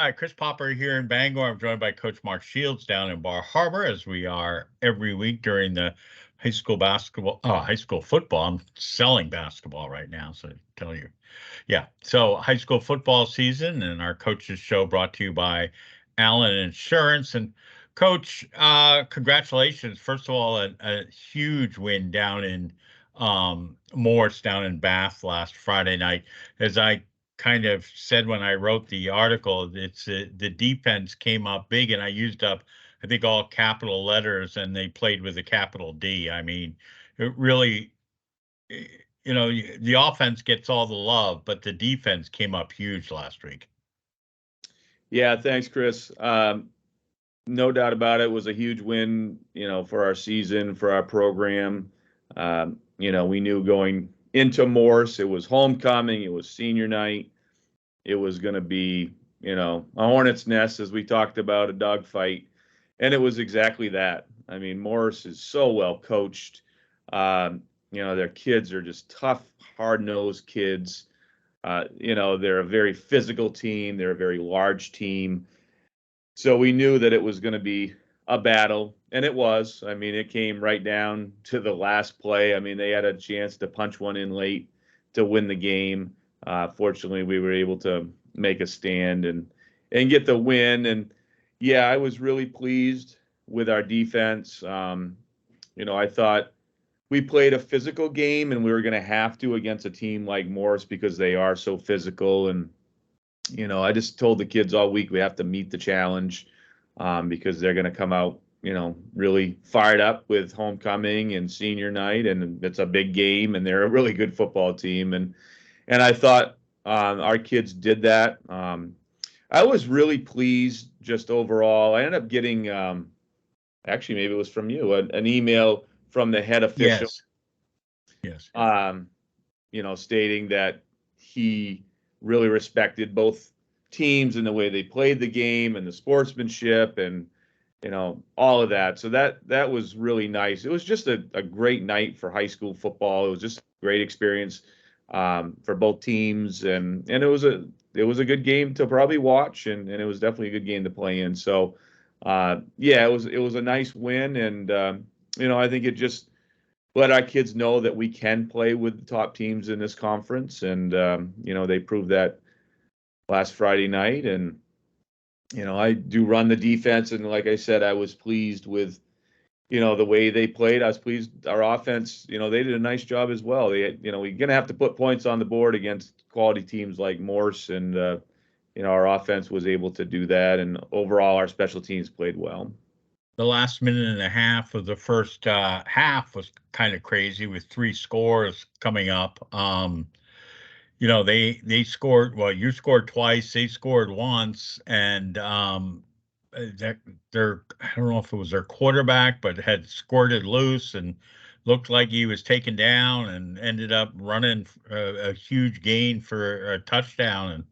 Hi, Chris Popper here in Bangor. I'm joined by Coach Mark Shields down in Bar Harbor, as we are every week during the high school football. I'm selling basketball right now, so I tell you. Yeah, so high school football season and our coaches show brought to you by Allen Insurance. And Coach, congratulations. First of all, a huge win down in Morse down in Bath last Friday night. As I kind of said when I wrote the article, it's the defense came up big, and I used up, I think, all capital letters, and they played with a capital D. I mean, it really, the offense gets all the love, but the defense came up huge last week. Yeah, thanks, Chris. No doubt about it. It was a huge win, for our season, for our program. We knew going into Morse, it was homecoming, it was senior night. It was going to be, a hornet's nest, as we talked about, a dogfight. And it was exactly that. I mean, Morse is so well coached. Their kids are just tough, hard-nosed kids. They're a very physical team. They're a very large team. So we knew that it was going to be a battle, and it was. I mean, it came right down to the last play. I mean, they had a chance to punch one in late to win the game. Fortunately, we were able to make a stand and get the win. And yeah, I was really pleased with our defense. I thought we played a physical game, and we were going to have to against a team like Morse because they are so physical. And I just told the kids all week we have to meet the challenge because they're going to come out, really fired up with homecoming and senior night, and it's a big game, and they're a really good football team. And I thought our kids did that. I was really pleased just overall. I ended up getting, actually, maybe it was from you, an email from the head official. Yes. Stating that he really respected both teams and the way they played the game and the sportsmanship and all of that. So that was really nice. It was just a great night for high school football. It was just a great experience for both teams, and it was a good game to probably watch, and it was definitely a good game to play in. So it was a nice win, and I think it just let our kids know that we can play with the top teams in this conference, and they proved that last Friday night. And I do run the defense, and like I said, I was pleased with the way they played. I was pleased our offense. They did a nice job as well. We're gonna have to put points on the board against quality teams like Morse, and our offense was able to do that. And overall, our special teams played well. The last minute and a half of the first half was kind of crazy with 3 scores coming up. They scored. Well, you scored twice. They scored once, and I don't know if it was their quarterback, but had squirted loose and looked like he was taken down and ended up running a huge gain for a touchdown.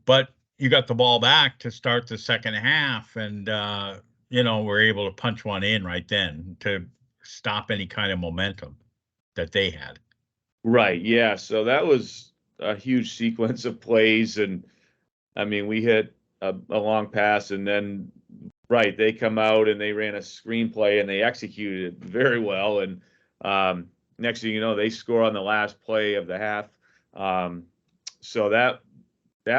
But you got the ball back to start the second half, and we're able to punch one in right then to stop any kind of momentum that they had. Right. Yeah. So that was a huge sequence of plays, and I mean, we hit a long pass, and then they come out and they ran a screenplay and they executed it very well. And next thing you know, they score on the last play of the half. So that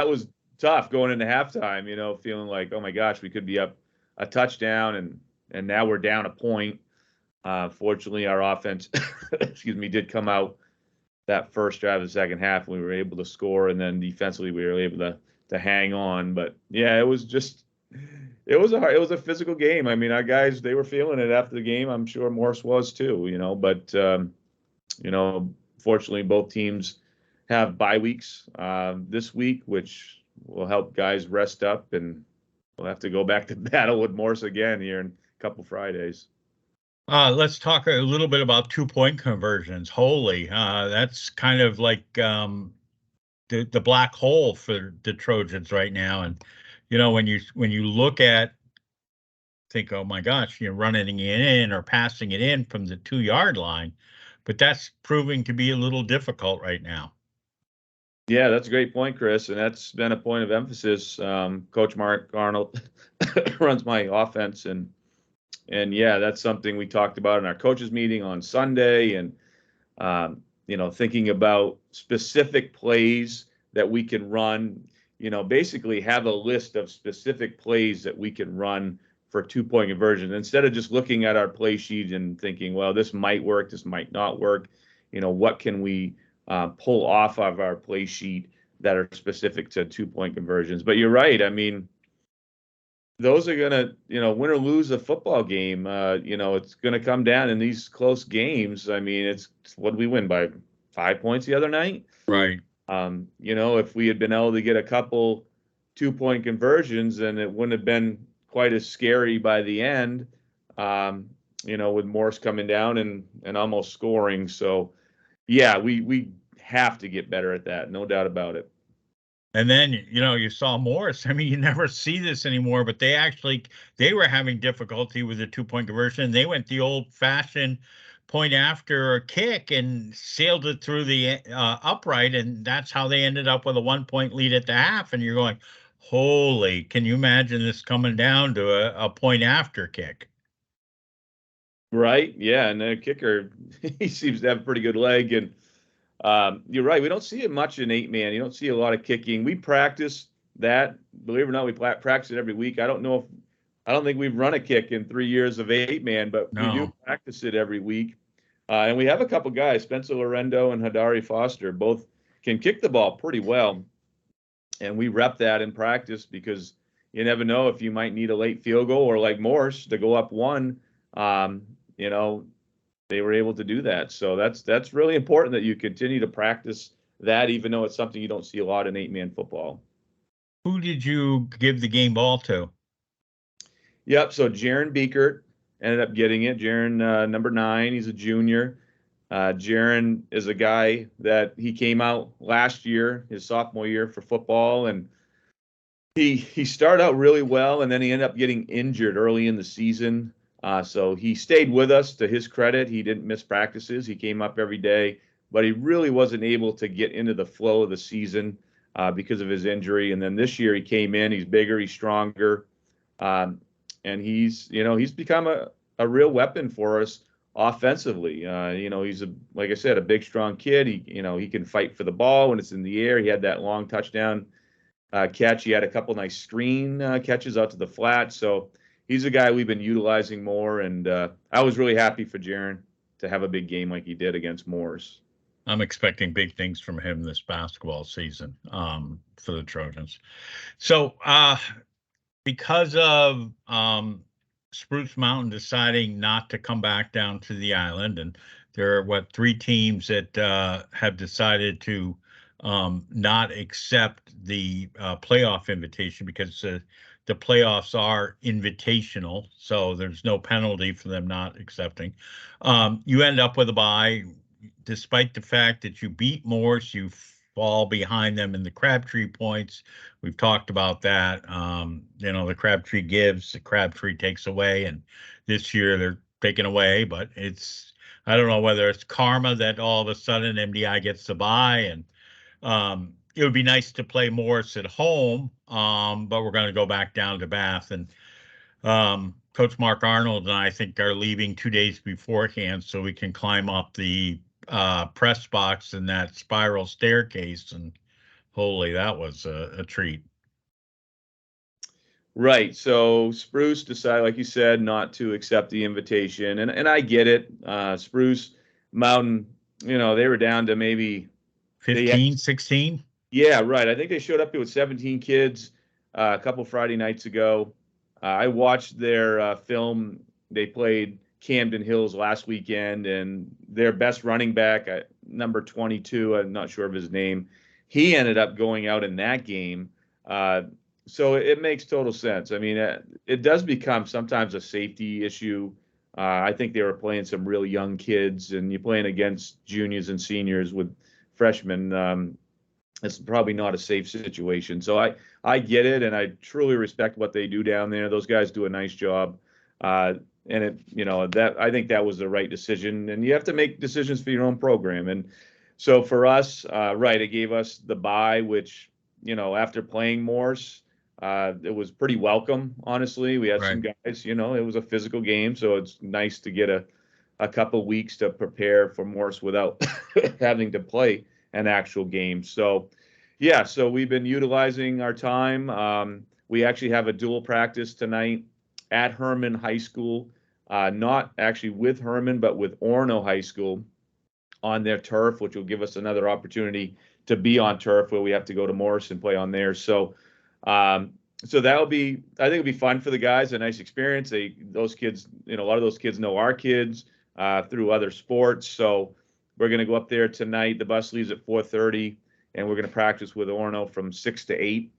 was tough going into halftime. Feeling like, oh my gosh, we could be up a touchdown, and now we're down a point. Fortunately, our offense, did come out that first drive of the second half. We were able to score, and then defensively we were able to hang on. But yeah, it was a physical game. I mean, our guys, they were feeling it after the game. I'm sure Morse was too. But fortunately, both teams have bye weeks this week, which will help guys rest up, and we'll have to go back to battle with Morse again here in a couple Fridays. Let's talk a little bit about 2-point conversions. Holy, that's kind of like the black hole for the Trojans right now. And when you look at, think, oh my gosh, you're running it in or passing it in from the 2-yard line, but that's proving to be a little difficult right now. Yeah, that's a great point, Chris, and that's been a point of emphasis. Coach Mark Arnold runs my offense, and yeah, that's something we talked about in our coaches meeting on Sunday, and thinking about specific plays that we can run. Basically have a list of specific plays that we can run for 2-point conversion instead of just looking at our play sheet and thinking, well, this might work, this might not work. What can we pull off of our play sheet that are specific to 2-point conversions? But you're right. I mean, those are gonna, win or lose a football game. It's gonna come down in these close games. I mean, it's what did we win by 5 points the other night? Right. If we had been able to get a couple 2-point conversions, then it wouldn't have been quite as scary by the end. With Morse coming down and almost scoring. So, yeah, we have to get better at that, no doubt about it. And then, you saw Morse. I mean, you never see this anymore, but they were having difficulty with the 2-point conversion. They went the old-fashioned point after kick and sailed it through the upright, and that's how they ended up with a 1-point lead at the half. And you're going, holy, can you imagine this coming down to a point after kick? Right. Yeah. And the kicker, he seems to have a pretty good leg. And you're right. We don't see it much in 8-man. You don't see a lot of kicking. We practice that. Believe it or not, we practice it every week. I don't think we've run a kick in 3 years of 8-man, but we do practice it every week. And we have a couple guys, Spencer Lorendo and Hadari Foster, both can kick the ball pretty well. And we rep that in practice because you never know if you might need a late field goal or like Morse to go up one. They were able to do that. So that's really important that you continue to practice that, even though it's something you don't see a lot in 8-man football. Who did you give the game ball to? Yep. So Jaron Beekert ended up getting it. Jaron, number 9, he's a junior. Jaron is a guy that he came out last year, his sophomore year for football, and he started out really well, and then he ended up getting injured early in the season. So he stayed with us. To his credit, he didn't miss practices. He came up every day, but he really wasn't able to get into the flow of the season because of his injury. And then this year he came in. He's bigger, he's stronger, and he's become a real weapon for us offensively. He's like I said, a big, strong kid. He can fight for the ball when it's in the air. He had that long touchdown catch. He had a couple nice screen catches out to the flat. So he's a guy we've been utilizing more, and I was really happy for Jaron to have a big game like he did against Morse. I'm expecting big things from him this basketball season for the Trojans. So because of Spruce Mountain deciding not to come back down to the island, and there are 3 teams that have decided to not accept the playoff invitation because the playoffs are invitational, so there's no penalty for them not accepting. You end up with a bye, despite the fact that you beat Morse, you fall behind them in the Crabtree points. We've talked about that. The Crabtree gives, the Crabtree takes away, and this year they're taking away, but I don't know whether it's karma that all of a sudden MDI gets the bye, and it would be nice to play Morse at home, but we're going to go back down to Bath. And Coach Mark Arnold and I think are leaving 2 days beforehand so we can climb up the press box and that spiral staircase. And holy, that was a treat. Right. So Spruce decided, like you said, not to accept the invitation. And I get it. Spruce Mountain, they were down to maybe 15, 16. Yeah, right. I think they showed up with 17 kids a couple Friday nights ago. I watched their film. They played Camden Hills last weekend, and their best running back, number 22, I'm not sure of his name, he ended up going out in that game. So it makes total sense. I mean, it does become sometimes a safety issue. I think they were playing some real young kids, and you're playing against juniors and seniors with freshmen. It's probably not a safe situation. So I get it, and I truly respect what they do down there. Those guys do a nice job. And I think that was the right decision. And you have to make decisions for your own program. And So for us, right, it gave us the bye, which, after playing Morse, it was pretty welcome, honestly. We had some Right. guys, it was a physical game, so it's nice to get a couple weeks to prepare for Morse without having to play an actual game. So, yeah, so we've been utilizing our time. We actually have a dual practice tonight at Herman High School, not actually with Herman, but with Orono High School on their turf, which will give us another opportunity to be on turf where we have to go to Morse and play on there. So, that'll be, I think it'll be fun for the guys, a nice experience. Those kids, a lot of those kids know our kids through other sports. So we're going to go up there tonight. The bus leaves at 4:30, and we're going to practice with Orono from 6 to 8,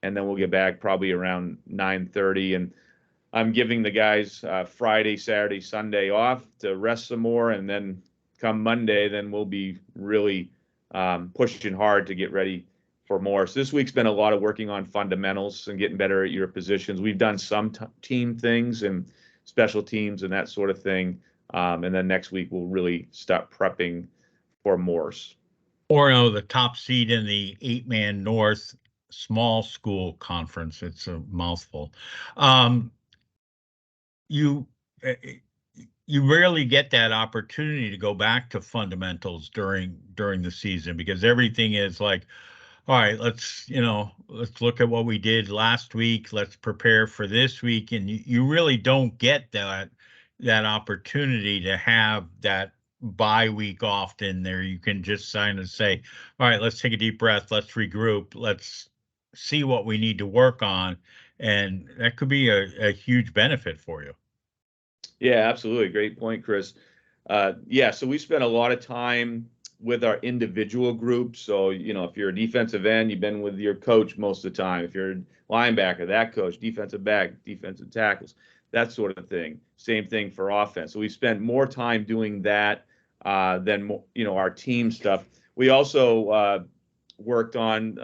and then we'll get back probably around 9:30. And I'm giving the guys Friday, Saturday, Sunday off to rest some more, and then come Monday, then we'll be really pushing hard to get ready for more. So this week's been a lot of working on fundamentals and getting better at your positions. We've done some team things and special teams and that sort of thing, and then next week we'll really start prepping for Morse. Orono, the top seed in the 8-man North small school conference. It's a mouthful. Um, you uh, you rarely get that opportunity to go back to fundamentals during the season because everything is like, all right, let's look at what we did last week. Let's prepare for this week, and you really don't get that opportunity to have that bye week often. There, you can just sign and say, all right, let's take a deep breath, let's regroup, let's see what we need to work on, and that could be a huge benefit for you. Yeah, absolutely. Great point, Chris. Yeah, so we spent a lot of time with our individual groups. So, if you're a defensive end, you've been with your coach most of the time. If you're a linebacker, that coach, defensive back, defensive tackles, that sort of thing. Same thing for offense. So we spent more time doing that than, our team stuff. We also worked on,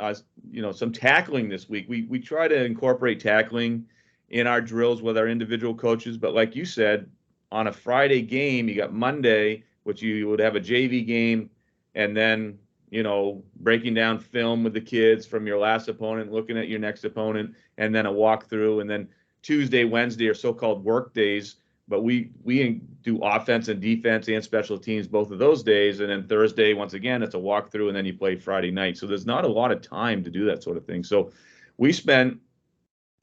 some tackling this week. We try to incorporate tackling in our drills with our individual coaches. But like you said, on a Friday game, you got Monday, which you would have a JV game, and then, breaking down film with the kids from your last opponent, looking at your next opponent, and then a walkthrough. And then Tuesday, Wednesday are so-called work days, but we do offense and defense and special teams both of those days. And then Thursday, once again, it's a walkthrough, and then you play Friday night. So there's not a lot of time to do that sort of thing. So we spent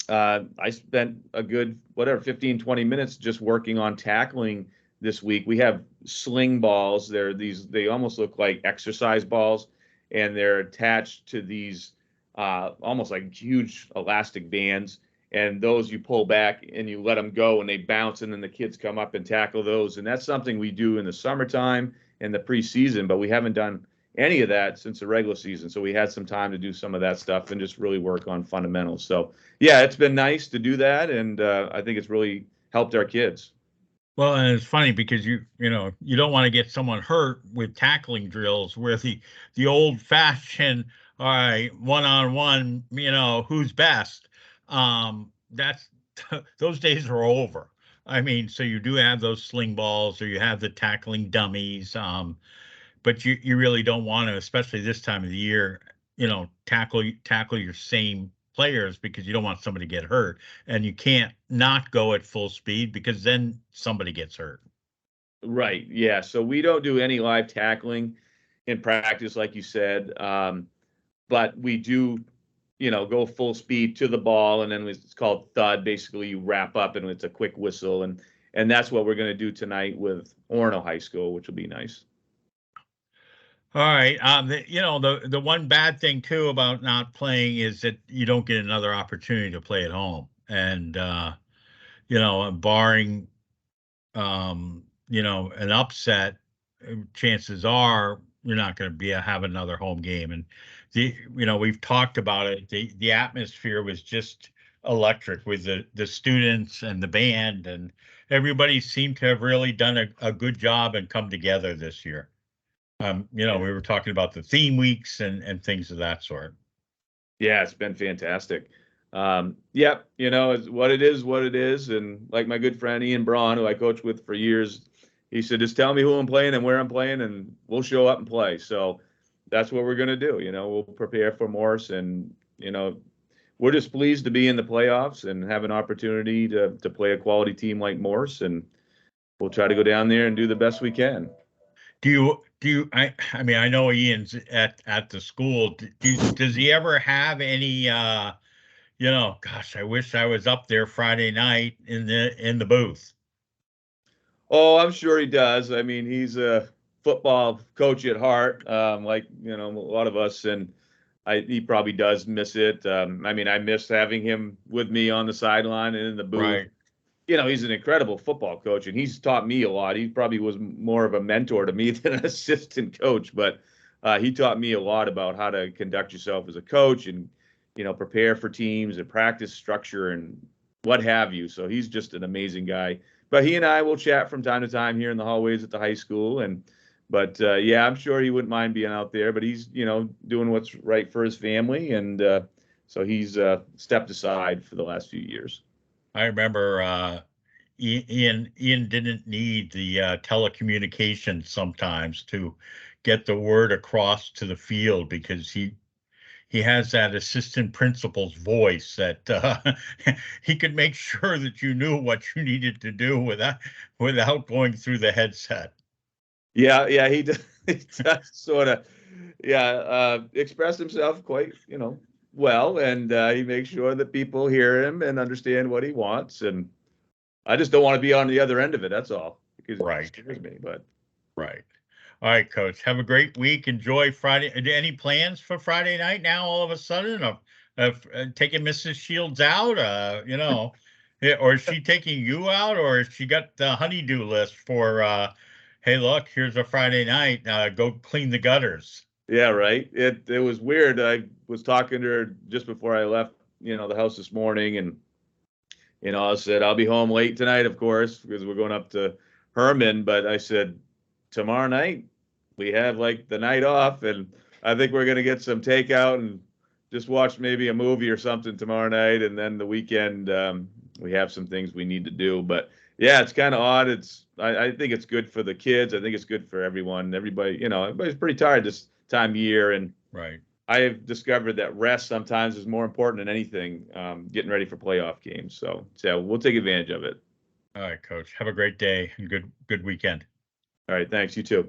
I spent a good, 15, 20 minutes just working on tackling this week. We have sling balls. They almost look like exercise balls, and they're attached to these almost like huge elastic bands. And those you pull back and you let them go, and they bounce, and then the kids come up and tackle those. And that's something we do in the summertime and the preseason, but we haven't done any of that since the regular season. So we had some time to do some of that stuff and just really work on fundamentals. So yeah, it's been nice to do that, and I think it's really helped our kids. Well, and it's funny because you don't want to get someone hurt with tackling drills where the old fashioned, all right, one on one, who's best. That's those days are over. I mean, so you do have those sling balls or you have the tackling dummies, but you really don't want to, especially this time of the year, tackle your same players because you don't want somebody to get hurt, and you can't not go at full speed because then somebody gets hurt. Right. Yeah. So we don't do any live tackling in practice, like you said, but we do, go full speed to the ball, and then it's called thud. Basically, you wrap up, and it's a quick whistle, and that's what we're going to do tonight with Orono High School, which will be nice. All right. The one bad thing too about not playing is that you don't get another opportunity to play at home, and barring an upset, chances are you're not going to have another home game. And we've talked about it. The atmosphere was just electric with the students and the band, and everybody seemed to have really done a good job and come together this year. We were talking about the theme weeks and things of that sort. Yeah, it's been fantastic. Yep, it's what it is, what it is. And like my good friend Ian Braun, who I coached with for years, he said, just tell me who I'm playing and where I'm playing, and we'll show up and play. So that's what we're going to do. We'll prepare for Morse, and we're just pleased to be in the playoffs and have an opportunity to play a quality team like Morse, and we'll try to go down there and do the best we can. I mean, I know Ian's at the school. Does he ever have any, gosh, I wish I was up there Friday night in the booth. Oh, I'm sure he does. I mean, he's a football coach at heart, like a lot of us, and he probably does miss it. I mean, I miss having him with me on the sideline and in the booth. Right. He's an incredible football coach, and he's taught me a lot. He probably was more of a mentor to me than an assistant coach, but he taught me a lot about how to conduct yourself as a coach and, prepare for teams and practice structure and what have you. So he's just an amazing guy. But he and I will chat from time to time here in the hallways at the high school. But yeah, I'm sure he wouldn't mind being out there, but he's, doing what's right for his family. And so he's stepped aside for the last few years. I remember Ian didn't need the telecommunications sometimes to get the word across to the field, because he has that assistant principal's voice that he could make sure that you knew what you needed to do without going through the headset. Yeah, he does, he does sort of, express himself quite, well, and he makes sure that people hear him and understand what he wants. And I just don't want to be on the other end of it. That's all, because Right. it scares me. But Right. All right, Coach. Have a great week. Enjoy Friday. Any plans for Friday night now, all of a sudden, of taking Mrs. Shields out? Or is she taking you out, or has she got the honeydew list for, hey, look, here's a Friday night. Go clean the gutters. yeah, right. It was weird. I was talking to her just before I left, the house this morning, and I said I'll be home late tonight, of course, because we're going up to Herman. But I said tomorrow night we have like the night off, and I think we're gonna get some takeout and just watch maybe a movie or something tomorrow night, and then the weekend we have some things we need to do. But yeah, it's kind of odd. I think it's good for the kids. I think it's good for everyone. Everybody's pretty tired this time of year, and Right. I have discovered that rest sometimes is more important than anything, getting ready for playoff games. So we'll take advantage of it. All right, Coach. Have a great day and good weekend. All right, thanks. You too.